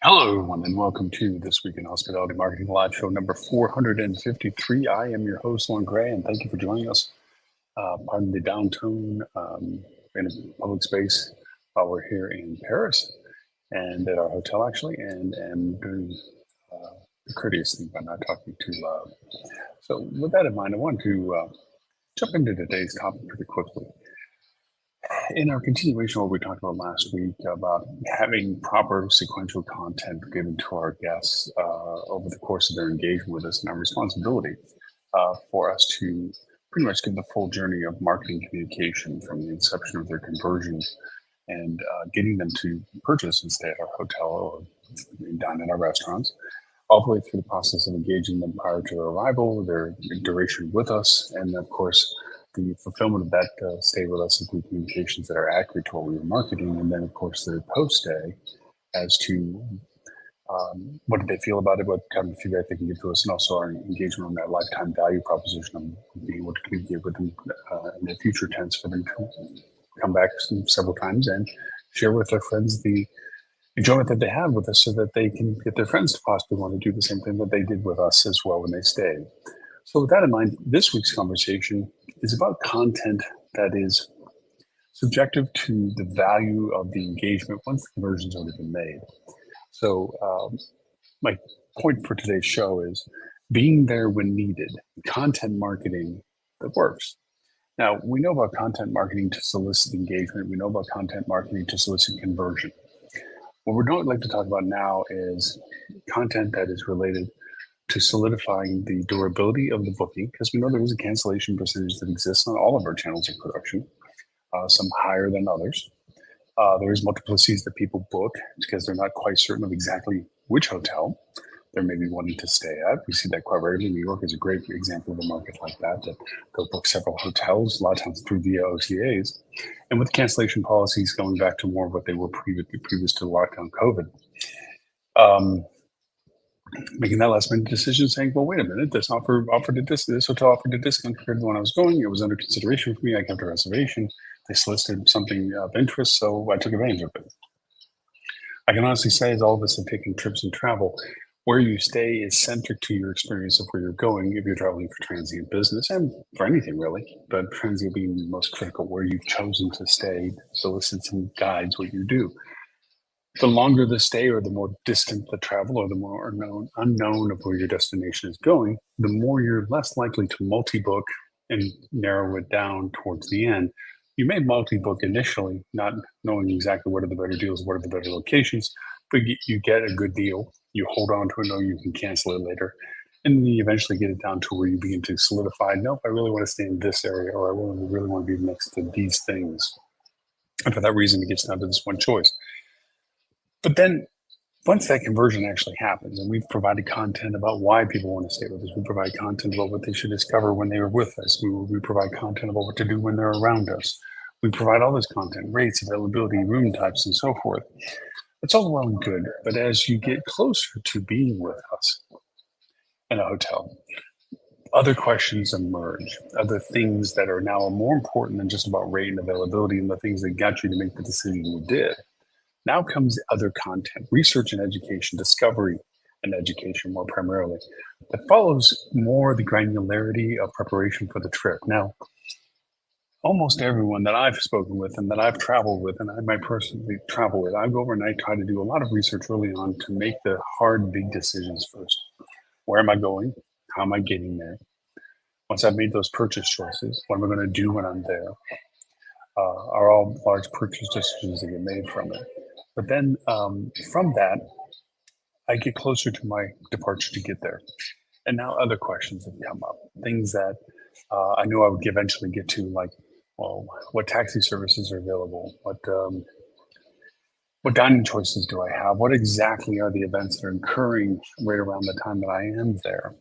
Hello, everyone, and welcome to This Week in Hospitality Marketing Live Show number 453. I am your host, Lauren Gray, and thank you for joining us. Pardon the downtone in a public space while we're here in Paris and at our hotel, actually, and am doing the courteous thing by not talking too loud. So, with that in mind, I want to jump into today's topic pretty quickly. In our continuation of what we talked about last week about having proper sequential content given to our guests over the course of their engagement with us, and our responsibility for us to pretty much give the full journey of marketing communication from the inception of their conversion and getting them to purchase and stay at our hotel or dine in our restaurants, all the way through the process of engaging them prior to their arrival, their duration with us, and of course, the fulfillment of that stay with us include communications that are accurate to what we were marketing, and then of course the post stay as to what did they feel about it, what kind of feedback they can give to us, and also our engagement on that lifetime value proposition of being able to communicate with them in the future tense for them to come back several times and share with their friends the enjoyment that they have with us so that they can get their friends to possibly want to do the same thing that they did with us as well when they stayed. So, with that in mind, this week's conversation is about content that is subjective to the value of the engagement once the conversion's already been made. So, my point for today's show is being there when needed, content marketing that works. Now, we know about content marketing to solicit engagement, we know about content marketing to solicit conversion. What we don't like to talk about now is content that is related to solidifying the durability of the booking, because we know there is a cancellation percentage that exists on all of our channels of production, some higher than others. There is multiplicities that people book because they're not quite certain of exactly which hotel they're maybe wanting to stay at. We see that quite regularly. New York is a great example of a market like that, that they'll book several hotels, a lot of times through via OTAs. And with cancellation policies going back to more of what they were previous to lockdown COVID, um, making that last minute decision saying, well, wait a minute, this hotel offered a discount compared to the one I was going. It was under consideration for me. I kept a reservation. They solicited something of interest, so I took advantage of it. I can honestly say, as all of us have taken trips and travel, where you stay is centric to your experience of where you're going if you're traveling for transient business and for anything really, but transient being the most critical, where you've chosen to stay solicits and guides what you do. The longer the stay or the more distant the travel or the more unknown of where your destination is going, the more you're less likely to multi-book and narrow it down towards the end. You may multi-book initially, not knowing exactly what are the better deals, what are the better locations, but you get a good deal. You hold on to it, know you can cancel it later. And then you eventually get it down to where you begin to solidify, nope, I really want to stay in this area, or I really want to be next to these things. And for that reason, it gets down to this one choice. But then once that conversion actually happens, and we've provided content about why people want to stay with us, we provide content about what they should discover when they are with us, we provide content about what to do when they're around us. We provide all this content, rates, availability, room types, and so forth. It's all well and good, but as you get closer to being with us in a hotel, other questions emerge, other things that are now more important than just about rate and availability and the things that got you to make the decision you did. Now comes other content, research and education, discovery and education more primarily, that follows more the granularity of preparation for the trip. Now, almost everyone that I've spoken with and that I've traveled with, and I might personally travel with, I go over and I try to do a lot of research early on to make the hard, big decisions first. Where am I going? How am I getting there? Once I've made those purchase choices, what am I going to do when I'm there? Are all large purchase decisions that get made from it. But then from that, I get closer to my departure to get there. And now other questions have come up, things that I knew I would eventually get to, like, well, what taxi services are available? What dining choices do I have? What exactly are the events that are occurring right around the time that I am there?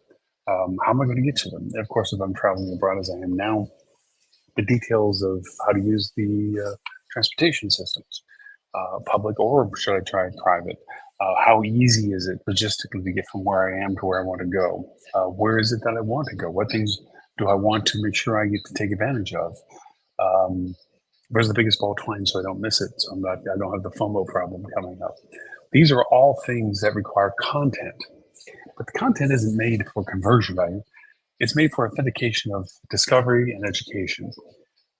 How am I going to get to them? And of course, if I'm traveling abroad as I am now, the details of how to use the transportation systems, public or should I try private? How easy is it logistically to get from where I am to where I want to go? Where is it that I want to go? What things do I want to make sure I get to take advantage of? Where's the biggest ball twine so I don't miss it? So I don't have the FOMO problem coming up. These are all things that require content, but the content isn't made for conversion value. It's made for authentication of discovery and education.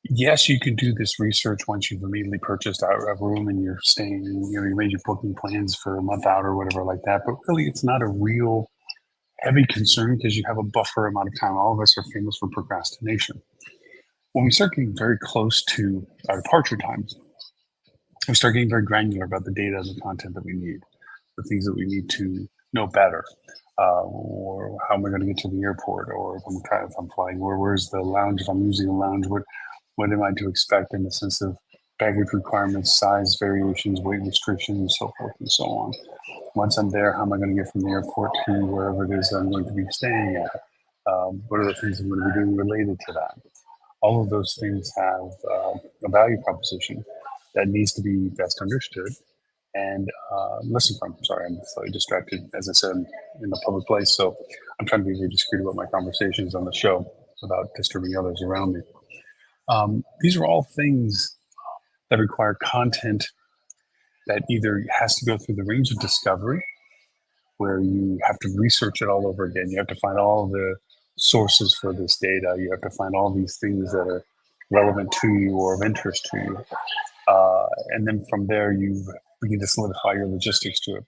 Yes, you can do this research once you've immediately purchased a room and you're staying, you made your booking plans for a month out or whatever like that. But really, it's not a real heavy concern because you have a buffer amount of time. All of us are famous for procrastination. When we start getting very close to our departure times, we start getting very granular about the data and the content that we need, the things that we need to know better, or how am I going to get to the airport, or if I'm flying, where's the lounge? If I'm using a lounge, what am I to expect in the sense of baggage requirements, size variations, weight restrictions, and so forth and so on. Once I'm there, how am I going to get from the airport to wherever it is I'm going to be staying at? What are the things I'm going to be doing related to that? All of those things have a value proposition that needs to be best understood and listened from. Sorry, I'm slightly distracted, as I said, in a public place. So I'm trying to be very discreet about my conversations on the show without disturbing others around me. These are all things that require content that either has to go through the range of discovery, where you have to research it all over again. You have to find all the sources for this data. You have to find all these things that are relevant to you or of interest to you. And then from there, you begin to solidify your logistics to it.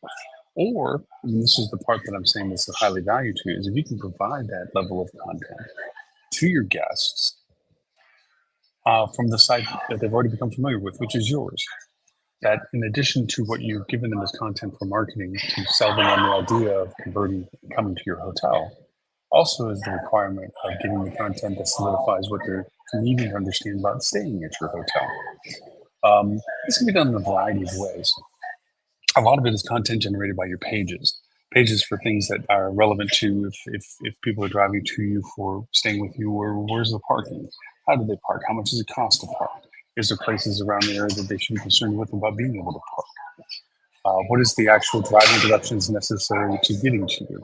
Or, and this is the part that I'm saying is of highly value to you, is if you can provide that level of content to your guests from the site that they've already become familiar with, which is yours. That in addition to what you've given them as content for marketing to sell them on the idea of converting, coming to your hotel, also is the requirement of giving the content that solidifies what they're needing to understand about staying at your hotel. This can be done in a variety of ways. A lot of it is content generated by your pages for things that are relevant to if people are driving to you for staying with you, or where's the parking? How do they park? How much does it cost to park? Is there places around the area that they should be concerned with about being able to park? What is the actual driving directions necessary to getting to you?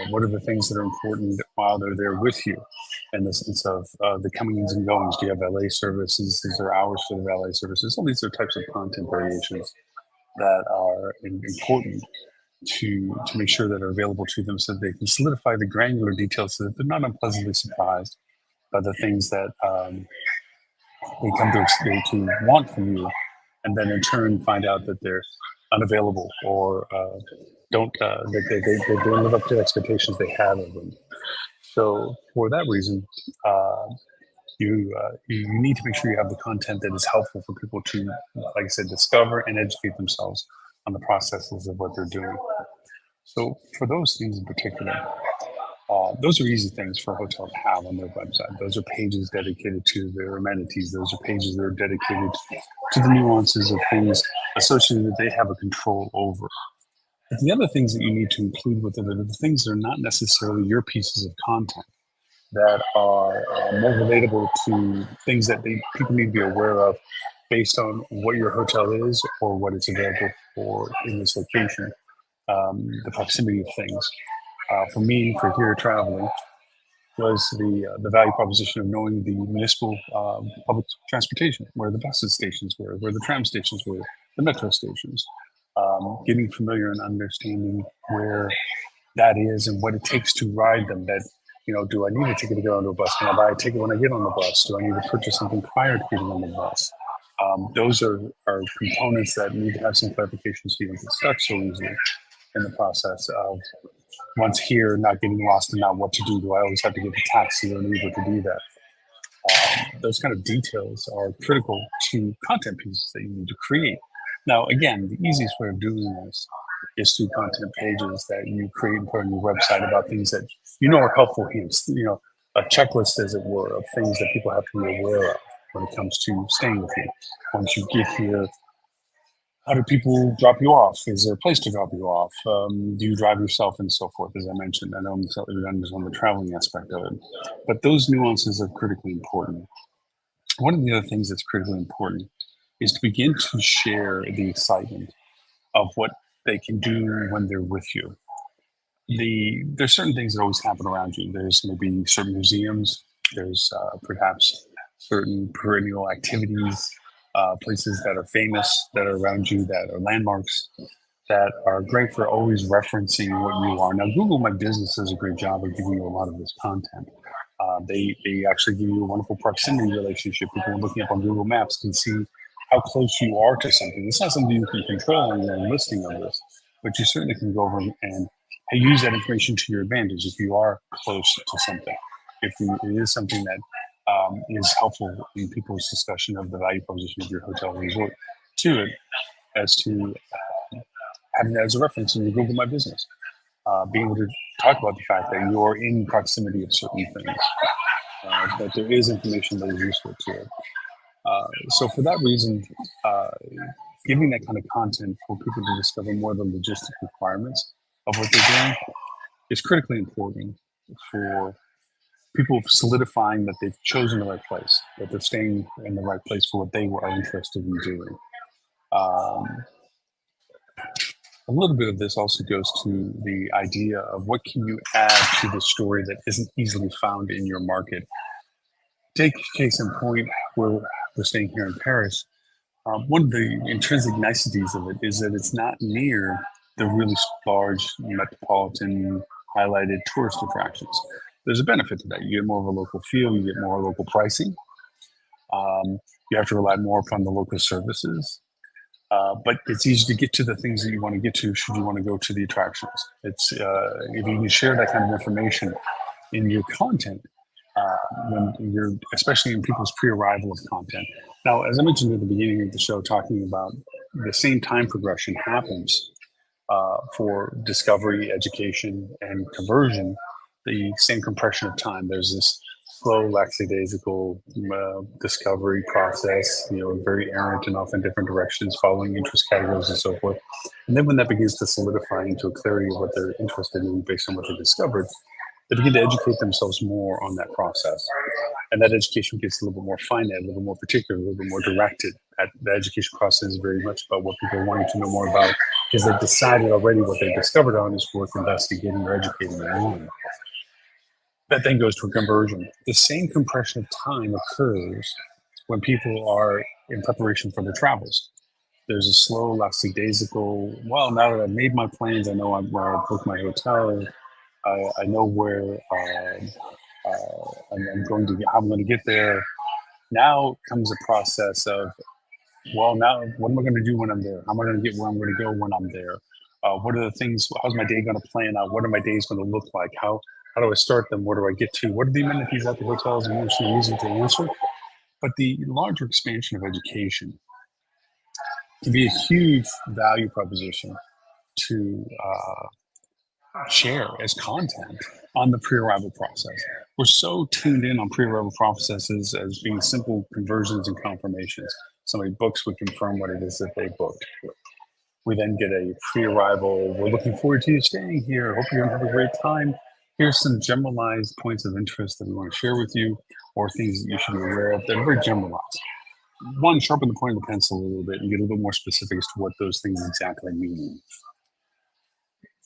What are the things that are important while they're there with you in the sense of the comings and goings? Do you have valet services? Is there hours for the valet services? All these are types of content variations that are important to make sure that are available to them so that they can solidify the granular details so that they're not unpleasantly surprised by the things that they come to want from you, and then in turn find out that they're unavailable or they don't live up to the expectations they have of them. So for that reason, you need to make sure you have the content that is helpful for people to, like I said, discover and educate themselves on the processes of what they're doing. So for those things in particular, those are easy things for a hotel to have on their website. Those are pages dedicated to their amenities. Those are pages that are dedicated to the nuances of things associated that they have a control over. But the other things that you need to include with it are the things that are not necessarily your pieces of content, that are more relatable to things that people need to be aware of based on what your hotel is or what it's available for in this location, the proximity of things. For me, for here traveling, was the value proposition of knowing the municipal public transportation, where the bus stations were, where the tram stations were, the metro stations, getting familiar and understanding where that is and what it takes to ride them. That, do I need a ticket to get onto a bus? Can I buy a ticket when I get on the bus? Do I need to purchase something prior to getting on the bus? Those are components that need to have some clarification so you don't get stuck so easily in the process of once here, not getting lost and not what to do. Do I always have to get a taxi or an Uber to do that? Those kind of details are critical to content pieces that you need to create. Now, again, the easiest way of doing this is through content pages that you create and put on your website about things that are helpful hints, a checklist, as it were, of things that people have to be aware of when it comes to staying with you. Once you get here, how do people drop you off? Is there a place to drop you off? Do you drive yourself and so forth, as I mentioned? I know I'm slightly redundant on the traveling aspect of it, but those nuances are critically important. One of the other things that's critically important is to begin to share the excitement of what they can do when they're with you. There's certain things that always happen around you. There's maybe certain museums. There's perhaps certain perennial activities, places that are famous that are around you that are landmarks. that are great for always referencing what you are. Now, Google My Business does a great job of giving you a lot of this content. They actually give you a wonderful proximity relationship. People looking up on Google Maps can see how close you are to something. It's not something you can control on your own listing of this, but you certainly can go over and use that information to your advantage if you are close to something. If it is something that is helpful in people's discussion of the value proposition of your hotel or resort to it, as to having that as a reference in your Google My Business. Being able to talk about the fact that you're in proximity of certain things, that there is information that is useful to it. So for that reason, giving that kind of content for people to discover more of the logistic requirements of what they're doing is critically important for people solidifying that they've chosen the right place, that they're staying in the right place for what they are interested in doing. A little bit of this also goes to the idea of what can you add to the story that isn't easily found in your market. Take case in point, where we're staying here in Paris. One of the intrinsic niceties of it is that it's not near the really large metropolitan highlighted tourist attractions. There's a benefit to that. You get more of a local feel, you get more local pricing. You have to rely more upon the local services. But it's easy to get to the things that you want to get to should you want to go to the attractions. It's if you can share that kind of information in your content, when you're, especially in people's pre-arrival of content. Now, as I mentioned at the beginning of the show, talking about the same time progression happens for discovery, education, and conversion, the same compression of time. There's this slow, lackadaisical discovery process, very errant and often different directions, following interest categories and so forth. And then when that begins to solidify into a clarity of what they're interested in based on what they discovered, they begin to educate themselves more on that process. And that education gets a little bit more finite, a little more particular, a little bit more directed. The education process is very much about what people are wanting to know more about, because they've decided already what they've discovered on is worth investigating or educating on. That then goes to a conversion. The same compression of time occurs when people are in preparation for their travels. There's a slow, lackadaisical, well, now that I've made my plans, I know where I booked my hotel, I know where I'm going to get, how I'm going to get there. Now comes a process of, well, now what am I going to do when I'm there? How am I going to get where I'm going to go when I'm there? What are the things? How's my day going to plan out? What are my days going to look like? How do I start them? Where do I get to? What are the amenities at the hotels? And it's easy to answer. But the larger expansion of education can be a huge value proposition to share as content on the pre-arrival process. We're so tuned in on pre-arrival processes as being simple conversions and confirmations. Somebody books, we confirm what it is that they booked. We then get a pre-arrival, we're looking forward to you staying here. Hope you're going to have a great time. Here's some generalized points of interest that we want to share with you, or things that you should be aware of that are very generalized. One, sharpen the point of the pencil a little bit and get a little more specific as to what those things exactly mean.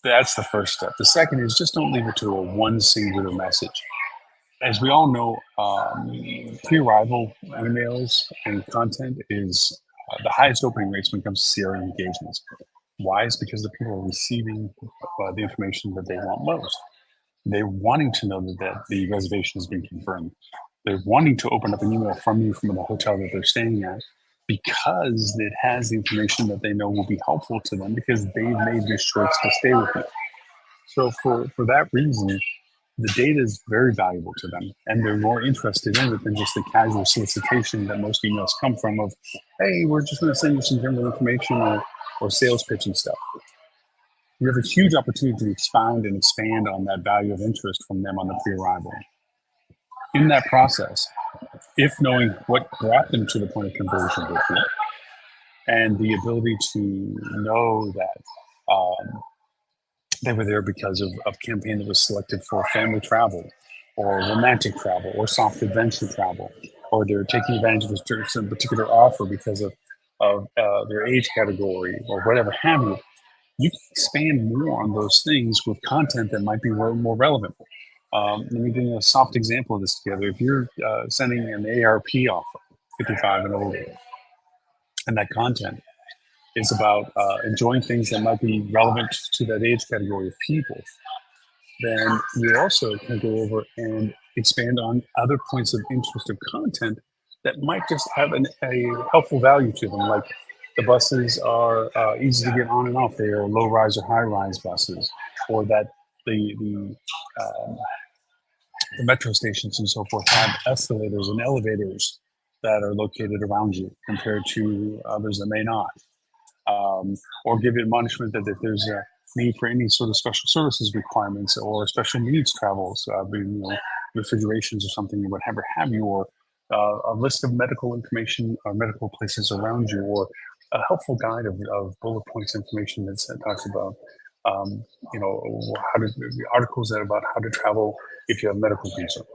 That's the first step. The second is just don't leave it to a one singular message. As we all know, pre-arrival emails and content is the highest opening rates when it comes to CRM engagements. Why? It's because the people are receiving the information that they want most. They're wanting to know that the reservation has been confirmed. They're wanting to open up an email from you from the hotel that they're staying at, because it has the information that they know will be helpful to them because they've made this choice to stay with you. So for that reason, the data is very valuable to them, and they're more interested in it than just the casual solicitation that most emails come from of, hey, we're just going to send you some general information or sales pitching stuff. You have a huge opportunity to expound and expand on that value of interest from them on the pre-arrival. In that process, if knowing what brought them to the point of conversion with you, and the ability to know that they were there because of a campaign that was selected for family travel, or romantic travel, or soft adventure travel, or they're taking advantage of some particular offer because of their age category, or whatever have you. You can expand more on those things with content that might be more relevant. Let me give you a soft example of this together. If you're sending an ARP offer, 55 and older, and that content is about enjoying things that might be relevant to that age category of people, then you also can go over and expand on other points of interest of content that might just have a helpful value to them. Like the buses are easy to get on and off. They are low rise or high rise buses, or that uh, the metro stations and so forth have escalators and elevators that are located around you compared to others that may not. Or give admonishment that if there's a need for any sort of special services requirements or special needs travels, refrigerations or something, whatever have you, or a list of medical information or medical places around you, or a helpful guide of bullet points information that talks about, um, how to articles that about how to travel if you have medical concerns.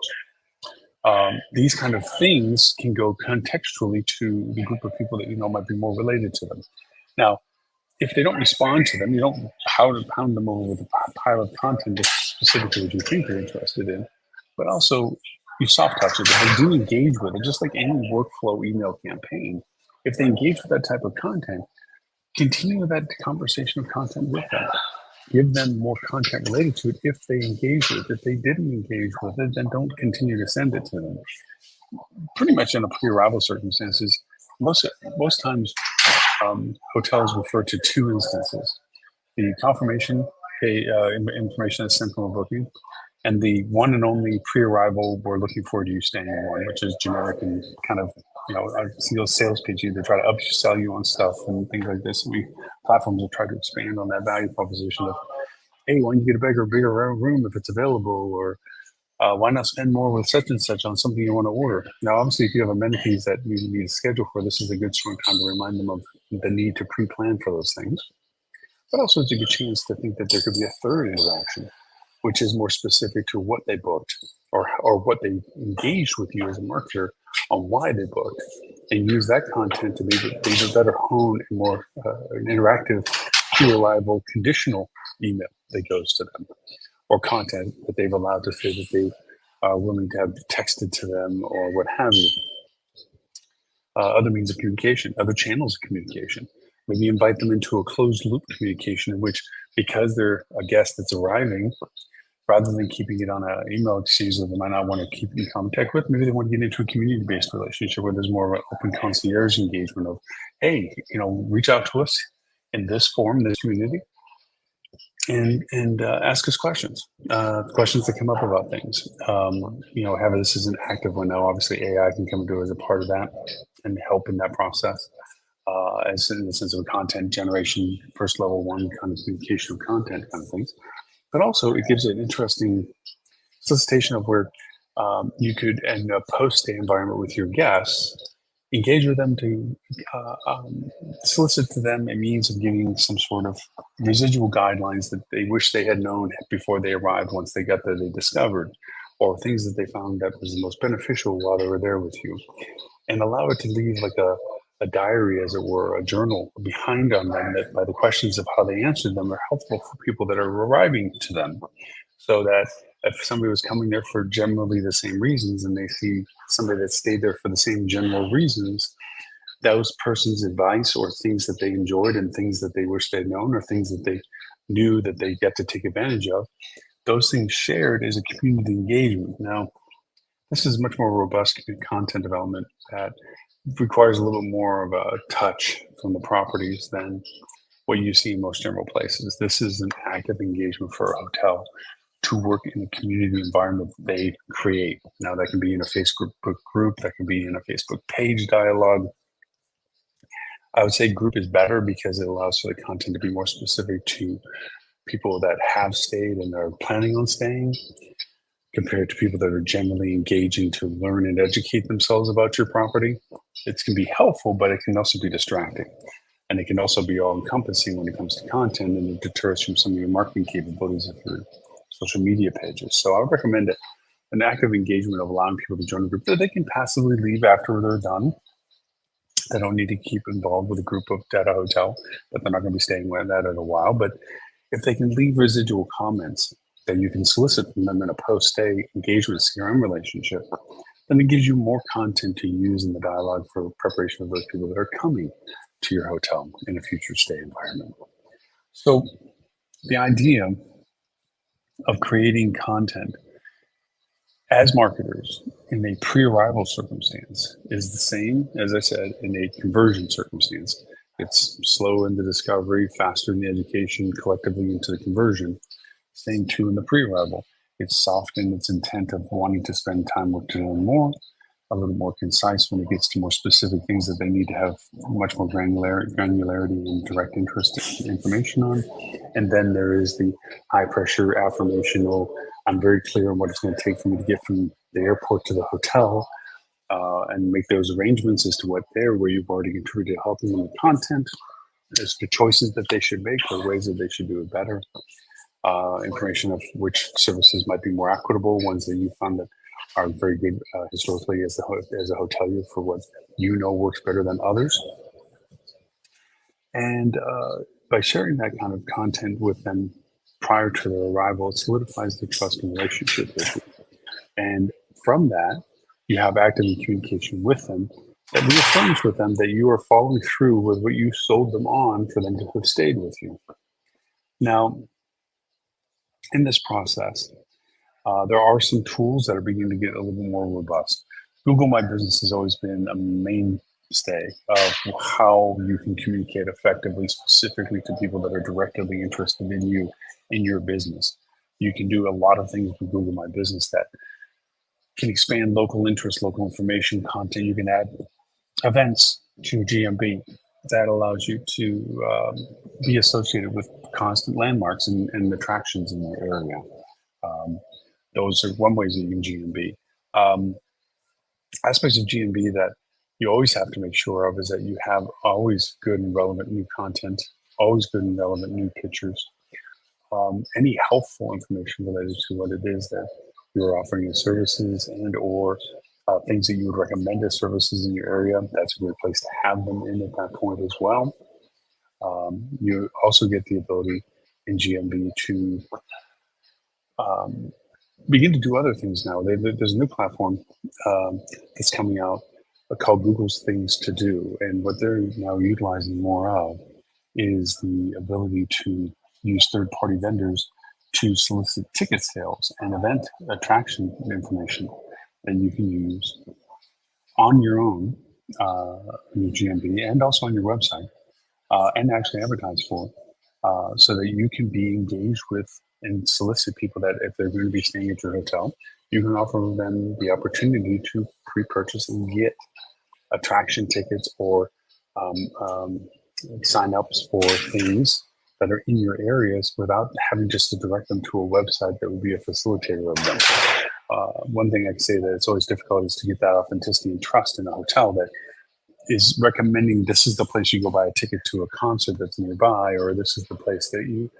These kind of things can go contextually to the group of people that you know might be more related to them. Now, if they don't respond to them, you don't pound them over with a pile of content that's specifically what you think they're interested in, but also you soft touch it. If they do engage with it, just like any workflow email campaign, if they engage with that type of content, continue that conversation of content with them. Give them more content related to it if they engage with it. If they didn't engage with it, then don't continue to send it to them. Pretty much in a pre-arrival circumstances, most times hotels refer to two instances: the confirmation information that's sent from a booking, and the one and only pre-arrival "we're looking forward to you staying" one, which is generic and kind of a single sales pitch. Either try to upsell you on stuff and things like this. Platforms have tried to expand on that value proposition of, hey, why don't you get a bigger room if it's available, or why not spend more with such and such on something you want to order? Now, obviously, if you have amenities that you need to schedule for, this is a good strong time to remind them of the need to pre-plan for those things. But also, it's a good chance to think that there could be a third interaction, which is more specific to what they booked or what they engaged with you as a marketer on why they booked, and use that content to be better hone and more an interactive, reliable, conditional email that goes to them, or content that they've allowed to say that they are willing to have texted to them or what have you. Other means of communication, other channels of communication. Maybe invite them into a closed loop communication in which, because they're a guest that's arriving, rather than keeping it on an email exchange that they might not want to keep in contact with, maybe they want to get into a community-based relationship where there's more of an open concierge engagement of, hey, reach out to us in this form, this community, and ask us questions that come up about things. Have this as an active one now. Obviously, AI can come into as a part of that and help in that process. As in the sense of content generation, first level one kind of communication of content kind of things. But also, it gives an interesting solicitation of where you could, in a post-stay environment with your guests, engage with them to solicit to them a means of giving some sort of residual guidelines that they wish they had known before they arrived. Once they got there, they discovered, or things that they found that was the most beneficial while they were there with you, and allow it to leave like a diary, as it were, a journal behind on them, that by the questions of how they answered them are helpful for people that are arriving to them. So that if somebody was coming there for generally the same reasons and they see somebody that stayed there for the same general reasons, those person's advice or things that they enjoyed and things that they wish they'd known or things that they knew that they get to take advantage of, those things shared is a community engagement. Now, this is much more robust content development that requires a little more of a touch from the properties than what you see in most general places. This is an active engagement for a hotel to work in a community environment they create. Now, that can be in a Facebook group, that can be in a Facebook page dialogue. I would say group is better because it allows for the content to be more specific to people that have stayed and are planning on staying, compared to people that are generally engaging to learn and educate themselves about your property. It can be helpful, but it can also be distracting. And it can also be all encompassing when it comes to content, and it deters from some of your marketing capabilities of your social media pages. So I would recommend an active engagement of allowing people to join a group that they can passively leave after they're done. They don't need to keep involved with a group at a hotel that they're not going to be staying with that in a while. But if they can leave residual comments that you can solicit from them in a post-stay engagement CRM relationship, then it gives you more content to use in the dialogue for preparation of those people that are coming to your hotel in a future stay environment. So the idea of creating content as marketers in a pre-arrival circumstance is the same, as I said, in a conversion circumstance. It's slow in the discovery, faster in the education, collectively into the conversion. Same too in the pre-arrival. It's soft in its intent of wanting to spend time with to learn more, a little more concise when it gets to more specific things that they need to have much more granularity and direct interest information on. And then there is the high pressure affirmational. I'm very clear on what it's going to take for me to get from the airport to the hotel, and make those arrangements as to where you've already contributed, helping them with content, as to choices that they should make or ways that they should do it better. Information of which services might be more equitable, ones that you found that are very good historically as a hotelier for what you know works better than others. And by sharing that kind of content with them prior to their arrival, it solidifies the trust and relationship with you. And from that, you have active communication with them that reaffirms with them that you are following through with what you sold them on for them to have stayed with you. Now, in this process, there are some tools that are beginning to get a little bit more robust. Google My Business has always been a mainstay of how you can communicate effectively, specifically to people that are directly interested in you, in your business. You can do a lot of things with Google My Business that can expand local interest, local information content. You can add events to GMB. That allows you to be associated with constant landmarks and attractions in your area. Those are one ways that you can GMB. Aspects of GMB that you always have to make sure of is that you have always good and relevant new content, always good and relevant new pictures, any helpful information related to what it is that you're offering as services and or things that you would recommend as services in your area. That's a great place to have them in at that point as well. You also get the ability in GMB to begin to do other things now. There's a new platform that's coming out called Google's Things to Do. And what they're now utilizing more of is the ability to use third-party vendors to solicit ticket sales and event attraction information that you can use on your own, in your GMB, and also on your website, and actually advertise for, so that you can be engaged with and solicit people that if they're going to be staying at your hotel, you can offer them the opportunity to pre-purchase and get attraction tickets or sign-ups for things that are in your areas without having just to direct them to a website that would be a facilitator of them. One thing I can say that it's always difficult is to get that authenticity and trust in a hotel that is recommending this is the place you go buy a ticket to a concert that's nearby, or this is the place that you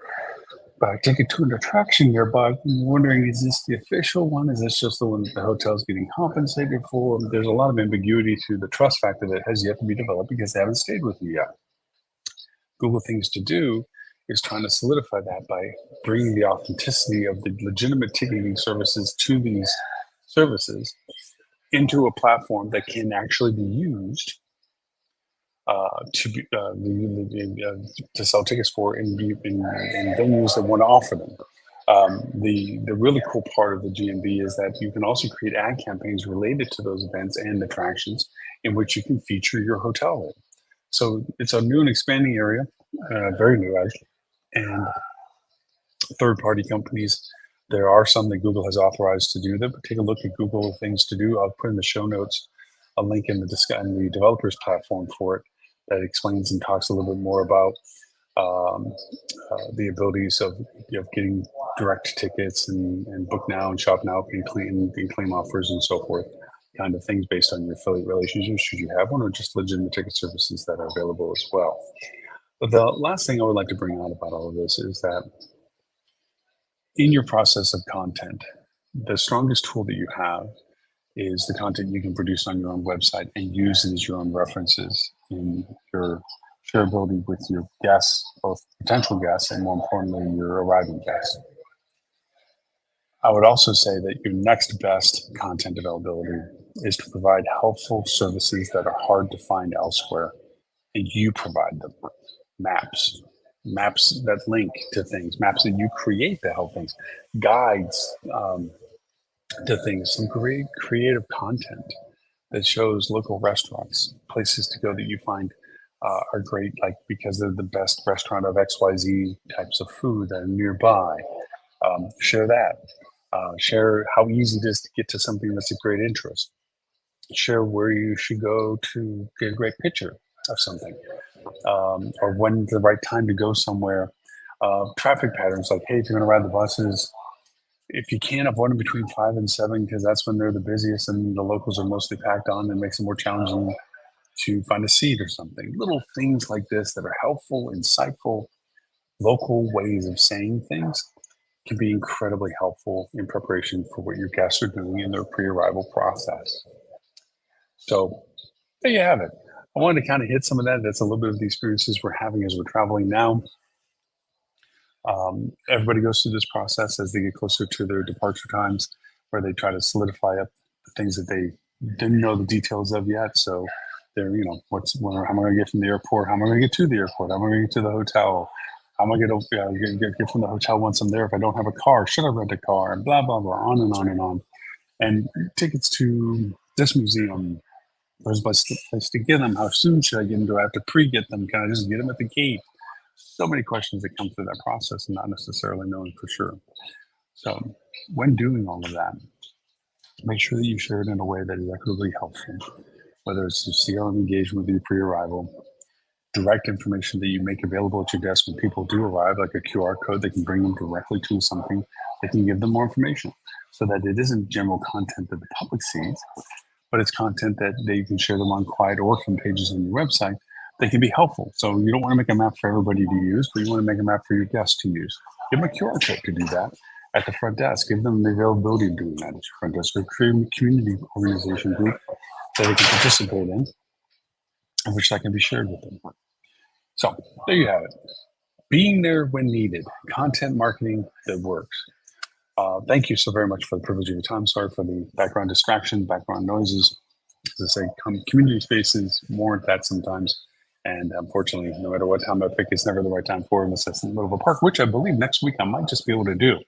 buy a ticket to an attraction nearby. I'm wondering, is this the official one? Is this just the one that the hotel's getting compensated for? There's a lot of ambiguity to the trust factor that has yet to be developed because they haven't stayed with you yet. Google Things to Do is trying to solidify that by bringing the authenticity of the legitimate ticketing services to these services into a platform that can actually be used to sell tickets for in venues that want to offer them. The really cool part of the GMB is that you can also create ad campaigns related to those events and attractions in which you can feature your hotel in. So it's a new and expanding area, very new actually. And third-party companies, there are some that Google has authorized to do that, but take a look at Google Things to Do. I'll put in the show notes a link in the developers platform for it that explains and talks a little bit more about the abilities of getting direct tickets and book now and shop now and claim offers and so forth, kind of things based on your affiliate relationships, should you have one, or just legitimate ticket services that are available as well. But the last thing I would like to bring out about all of this is that in your process of content, the strongest tool that you have is the content you can produce on your own website and use it as your own references in your shareability with your guests, both potential guests and more importantly, your arriving guests. I would also say that your next best content availability is to provide helpful services that are hard to find elsewhere and you provide them. Maps, maps that link to things, maps that you create that help things, guides to things, some great creative content that shows local restaurants, places to go that you find are great, like because they're the best restaurant of XYZ types of food that are nearby. Share that. Share how easy it is to get to something that's a great interest. Share where you should go to get a great picture of something, or when's the right time to go somewhere. Traffic patterns, like, hey, if you're going to ride the buses, if you can, avoid them between 5 and 7 because that's when they're the busiest and the locals are mostly packed on and makes it more challenging to find a seat or something. Little things like this that are helpful, insightful, local ways of saying things can be incredibly helpful in preparation for what your guests are doing in their pre-arrival process. So there you have it. I wanted to kind of hit some of that. That's a little bit of the experiences we're having as we're traveling now. Everybody goes through this process as they get closer to their departure times, where they try to solidify up the things that they didn't know the details of yet. So they're, how am I going to get from the airport? How am I going to get to the airport? How am I going to get to the hotel? How am I going to get from the hotel once I'm there if I don't have a car? Should I rent a car? And blah, blah, blah, on and on and on. And tickets to this museum, there's a place to get them. How soon should I get them? Do I have to pre-get them? Can I just get them at the gate? So many questions that come through that process and not necessarily knowing for sure. So when doing all of that, make sure that you share it in a way that is equitably helpful, whether it's the CRM engagement with you pre-arrival, direct information that you make available at your desk when people do arrive, like a QR code that can bring them directly to something that can give them more information, so that it isn't general content that the public sees, but it's content that they can share them on quiet or from pages on your website that can be helpful. So you don't want to make a map for everybody to use, but you want to make a map for your guests to use. Give them a QR code to do that at the front desk. Give them the availability of doing that at your front desk, or create a community organization group that they can participate in which that can be shared with them. So there you have it. Being there when needed, content marketing that works. Thank you so very much for the privilege of your time. Sorry for the background distraction, background noises. As I say, community spaces warrant that sometimes. And unfortunately, no matter what time I pick, it's never the right time for it unless it's in the middle of a park, which I believe next week I might just be able to do.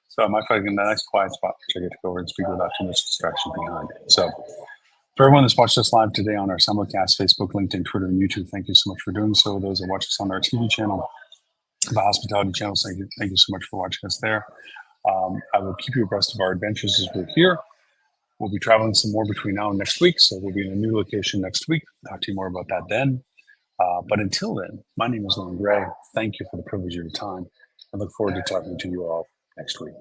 So I might find a nice quiet spot which I get to go over and speak without too much distraction behind. So for everyone that's watched us live today on our simulcast, Facebook, LinkedIn, Twitter, and YouTube, thank you so much for doing so. Those that watch us on our TV channel, the hospitality channels, thank you so much for watching us there. I will keep you abreast of our adventures as we're here. We'll be traveling some more between now and next week, so we'll be in a new location next week. Talk to you more about that then. But until then, my name is Lauren Gray. Thank you for the privilege of your time. I look forward to talking to you all next week.